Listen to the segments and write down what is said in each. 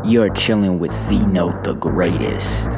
You're chilling with C Note the greatest.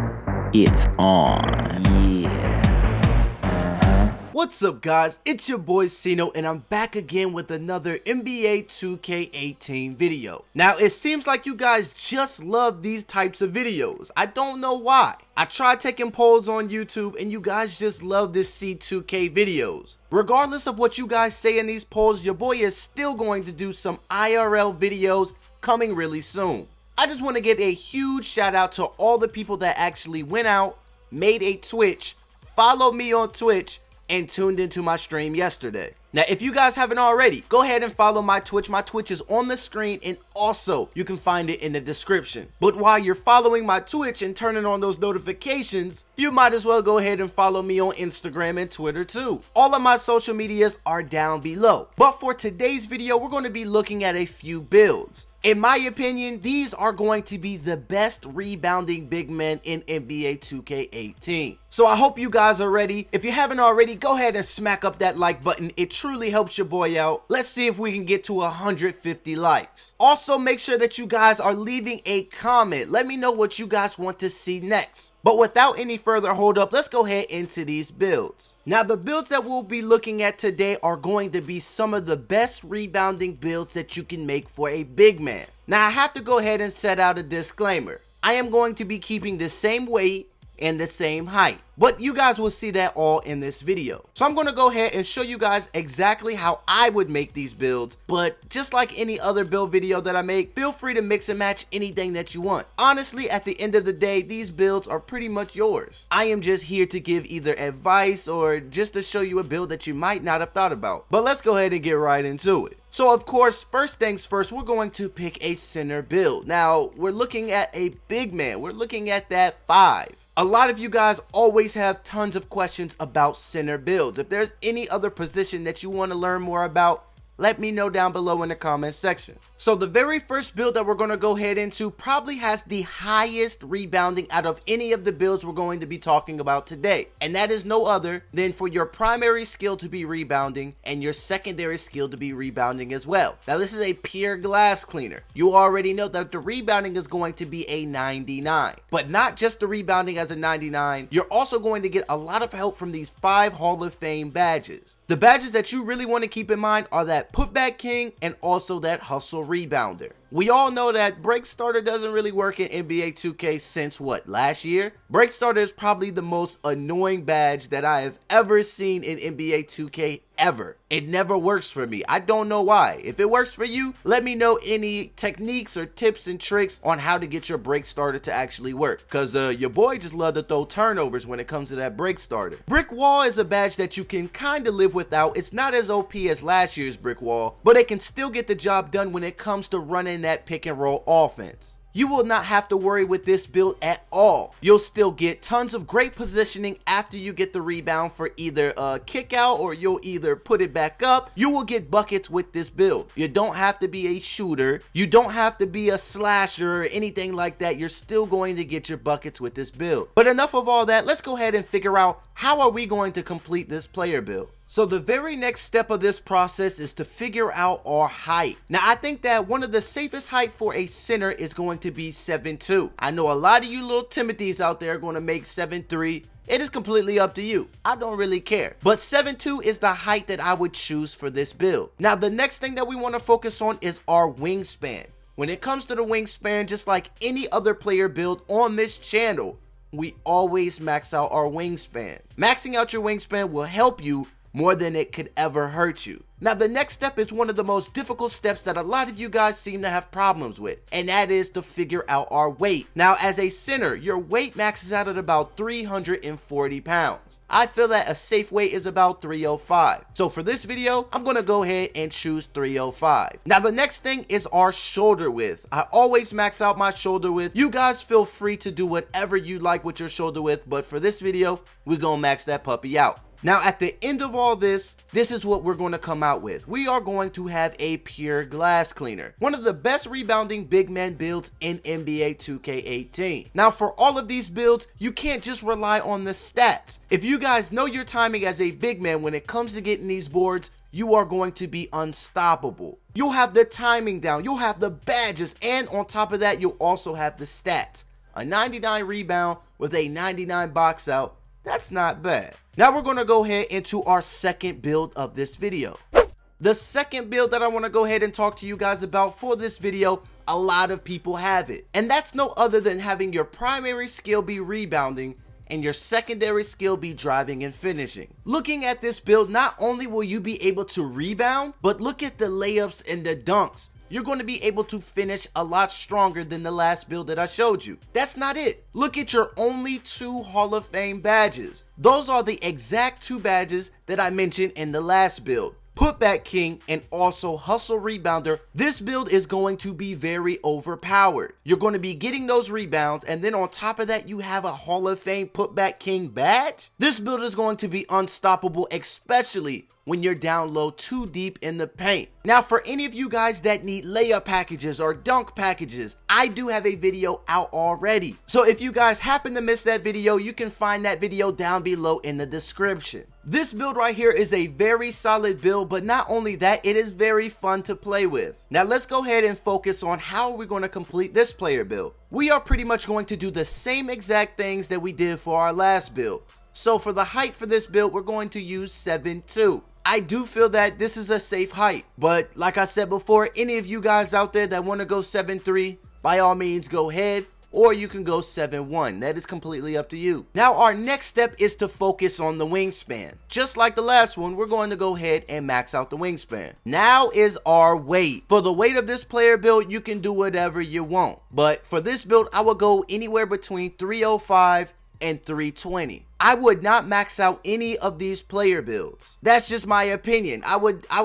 It's on. Yeah. What's up, guys? It's your boy C-Note, and I'm back again with another NBA 2K18 video. Now, it seems like you guys just love these types of videos. I don't know why. I tried taking polls on YouTube, and you guys just love this C2K videos. Regardless of what you guys say in these polls, your boy is still going to do some IRL videos coming really soon. I just want to give a huge shout out to all the people that actually went out, made a Twitch, followed me on Twitch, and tuned into my stream yesterday. Now, if you guys haven't already, go ahead and follow my Twitch. My Twitch is on the screen, and also you can find it in the description. But while you're following my Twitch and turning on those notifications, you might as well go ahead and follow me on Instagram and Twitter too. All of my social medias are down below. But for today's video, we're going to be looking at a few builds. In my opinion, these are going to be the best rebounding big men in NBA 2K18. So I hope you guys are ready. If you haven't already, go ahead and smack up that like button. It truly helps your boy out. Let's see if we can get to 150 likes. Also, make sure that you guys are leaving a comment. Let me know what you guys want to see next. But without any further hold up, let's go ahead into these builds. Now, the builds that we'll be looking at today are going to be some of the best rebounding builds that you can make for a big man. Now, I have to go ahead and set out a disclaimer. I am going to be keeping the same weight and the same height, but you guys will see that all in this video. So I'm going to go ahead and show you guys exactly how I would make these builds, but just like any other build video that I make, feel free to mix and match anything that you want. Honestly, at the end of the day, these builds are pretty much yours. I am just here to give either advice or just to show you a build that you might not have thought about. But let's go ahead and get right into it. So of course, first things first, we're going to pick a center build. Now, we're looking at a big man. We're looking at that 5. A lot of you guys always have tons of questions about center builds. If there's any other position that you want to learn more about, let me know down below in the comment section. So the very first build that we're going to go ahead into probably has the highest rebounding out of any of the builds we're going to be talking about today. And that is no other than for your primary skill to be rebounding and your secondary skill to be rebounding as well. Now, this is a pure glass cleaner. You already know that the rebounding is going to be a 99. But not just the rebounding as a 99, you're also going to get a lot of help from these 5 Hall of Fame badges. The badges that you really want to keep in mind are that Putback King and also that Hustle Rebounder. We all know that Break Starter doesn't really work in NBA 2K since what, last year? Break Starter is probably the most annoying badge that I have ever seen in NBA 2K ever. It never works for me. I don't know why. If it works for you, let me know any techniques or tips and tricks on how to get your Break Starter to actually work. Cause your boy just love to throw turnovers when it comes to that Break Starter. Brick Wall is a badge that you can kind of live without. It's not as OP as last year's Brick Wall, but it can still get the job done when it comes to running that pick and roll offense. You will not have to worry with this build at all. You'll still get tons of great positioning after you get the rebound for either a kick out or you'll either put it back up. You will get buckets with this build. You don't have to be a shooter. You don't have to be a slasher or anything like that. You're still going to get your buckets with this build. But enough of all that. Let's go ahead and figure out how are we going to complete this player build. So the very next step of this process is to figure out our height. Now, I think that one of the safest height for a center is going to be 7'2". I know a lot of you little Timothys out there are going to make 7'3". It is completely up to you. I don't really care. But 7'2" is the height that I would choose for this build. Now, the next thing that we want to focus on is our wingspan. When it comes to the wingspan, just like any other player build on this channel, we always max out our wingspan. Maxing out your wingspan will help you more than it could ever hurt you. Now, the next step is one of the most difficult steps that a lot of you guys seem to have problems with, and that is to figure out our weight. Now, as a center, your weight maxes out at about 340 pounds. I feel that a safe weight is about 305. So for this video, I'm gonna go ahead and choose 305. Now, the next thing is our shoulder width. I always max out my shoulder width. You guys feel free to do whatever you like with your shoulder width, but for this video, we're gonna max that puppy out. Now, at the end of all this is what we're going to come out with. We are going to have a pure glass cleaner. One of the best rebounding big man builds in NBA 2K18. Now, for all of these builds, you can't just rely on the stats. If you guys know your timing as a big man when it comes to getting these boards, you are going to be unstoppable. You'll have the timing down, you'll have the badges, and on top of that, you'll also have the stats. A 99 rebound with a 99 box out, that's not bad. Now we're going to go ahead into our second build of this video. The second build that I want to go ahead and talk to you guys about for this video, a lot of people have it. And that's no other than having your primary skill be rebounding and your secondary skill be driving and finishing. Looking at this build, not only will you be able to rebound, but look at the layups and the dunks. You're going to be able to finish a lot stronger than the last build that I showed you. That's not it. Look at your only 2 Hall of Fame badges. Those are the exact 2 badges that I mentioned in the last build. Putback King and also Hustle Rebounder. This build is going to be very overpowered. You're going to be getting those rebounds, and then on top of that, you have a Hall of Fame Putback King badge. This build is going to be unstoppable, especially when you're down low too deep in the paint. Now, for any of you guys that need layup packages or dunk packages, I do have a video out already. So if you guys happen to miss that video, you can find that video down below in the description. This build right here is a very solid build, but not only that, it is very fun to play with. Now let's go ahead and focus on how we're going to complete this player build. We are pretty much going to do the same exact things that we did for our last build. So for the height for this build, we're going to use 7'2". I do feel that this is a safe height, but like I said before, any of you guys out there that want to go 7'3", by all means go ahead, or you can go 7'1". That is completely up to you. Now our next step is to focus on the wingspan. Just like the last one, we're going to go ahead and max out the wingspan. Now is our weight. For the weight of this player build, you can do whatever you want, but for this build, I will go anywhere between 305 and 320. I would not max out any of these player builds. That's just my opinion. I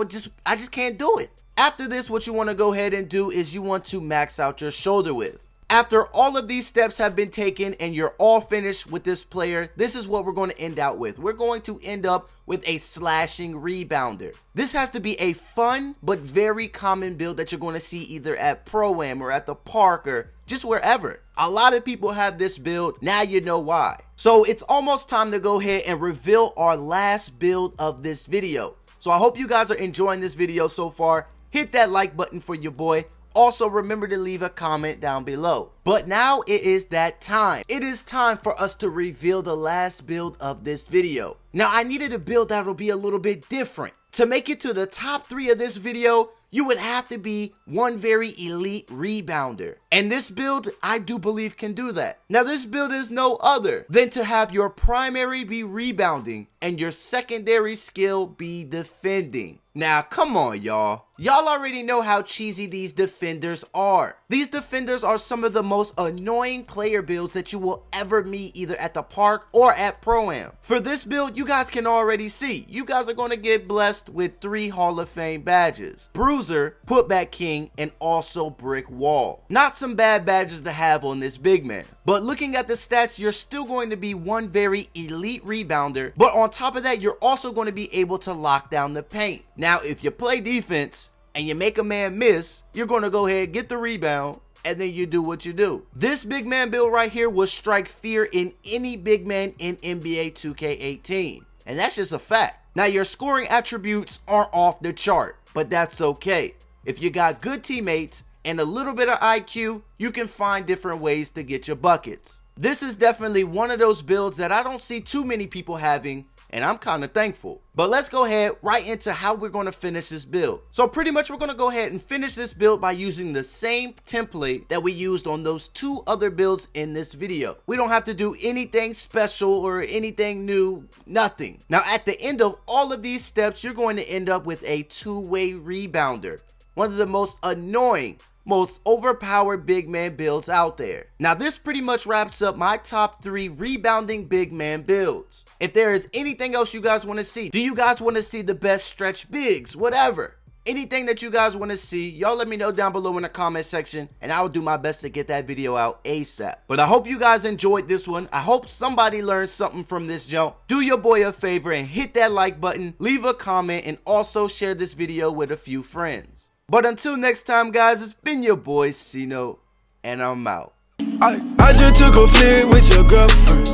just can't do it. After this, what you want to go ahead and do is you want to max out your shoulder width. After all of these steps have been taken and you're all finished with this player, this is what we're going to end out with. We're going to end up with a slashing rebounder. This has to be a fun but very common build that you're going to see either at Pro-Am or at the park or just wherever. A lot of people have this build. Now you know why. So it's almost time to go ahead and reveal our last build of this video. So I hope you guys are enjoying this video so far. Hit that like button for your boy. Also, remember to leave a comment down below. But now it is that time. It is time for us to reveal the last build of this video. Now, I needed a build that will be a little bit different. To make it to the top 3 of this video, you would have to be one very elite rebounder. And this build, I do believe, can do that. Now, this build is no other than to have your primary be rebounding and your secondary skill be defending. Now, come on, y'all. Y'all already know how cheesy these defenders are. These defenders are some of the most annoying player builds that you will ever meet either at the park or at Pro-Am. For this build, you guys can already see, you guys are going to get blessed with 3 Hall of Fame badges. Bruiser, Putback King, and also Brick Wall. Not some bad badges to have on this big man. But looking at the stats, you're still going to be one very elite rebounder. But on top of that, you're also going to be able to lock down the paint. Now, if you play defense and you make a man miss, you're going to go ahead, get the rebound, and then you do what you do. This big man build right here will strike fear in any big man in NBA 2K18. And that's just a fact. Now, your scoring attributes are off the chart, but that's okay. If you got good teammates and a little bit of IQ, you can find different ways to get your buckets. This is definitely one of those builds that I don't see too many people having, and I'm kind of thankful. But let's go ahead right into how we're going to finish this build. So pretty much we're going to go ahead and finish this build by using the same template that we used on those 2 other builds in this video. We don't have to do anything special or anything new, nothing. Now at the end of all of these steps, you're going to end up with a 2-way rebounder. One of the most annoying, most overpowered big man builds out there. Now this pretty much wraps up my top 3 rebounding big man builds. If there is anything else you guys want to see, do you guys want to see the best stretch bigs, whatever, anything that you guys want to see, y'all let me know down below in the comment section and I will do my best to get that video out ASAP. But I hope you guys enjoyed this one. I hope somebody learned something from this jump. Do your boy a favor and hit that like button, leave a comment, and also share this video with a few friends. But until next time, guys, it's been your boy Cino, and I'm out. I just took a flick with your girlfriend.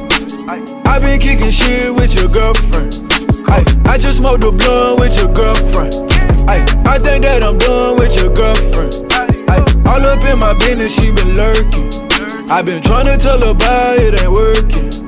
I been kicking shit with your girlfriend. I just smoked a blunt with your girlfriend. I think that I'm done with your girlfriend. All up in my business, she been lurking. I been tryna tell her about it ain't working.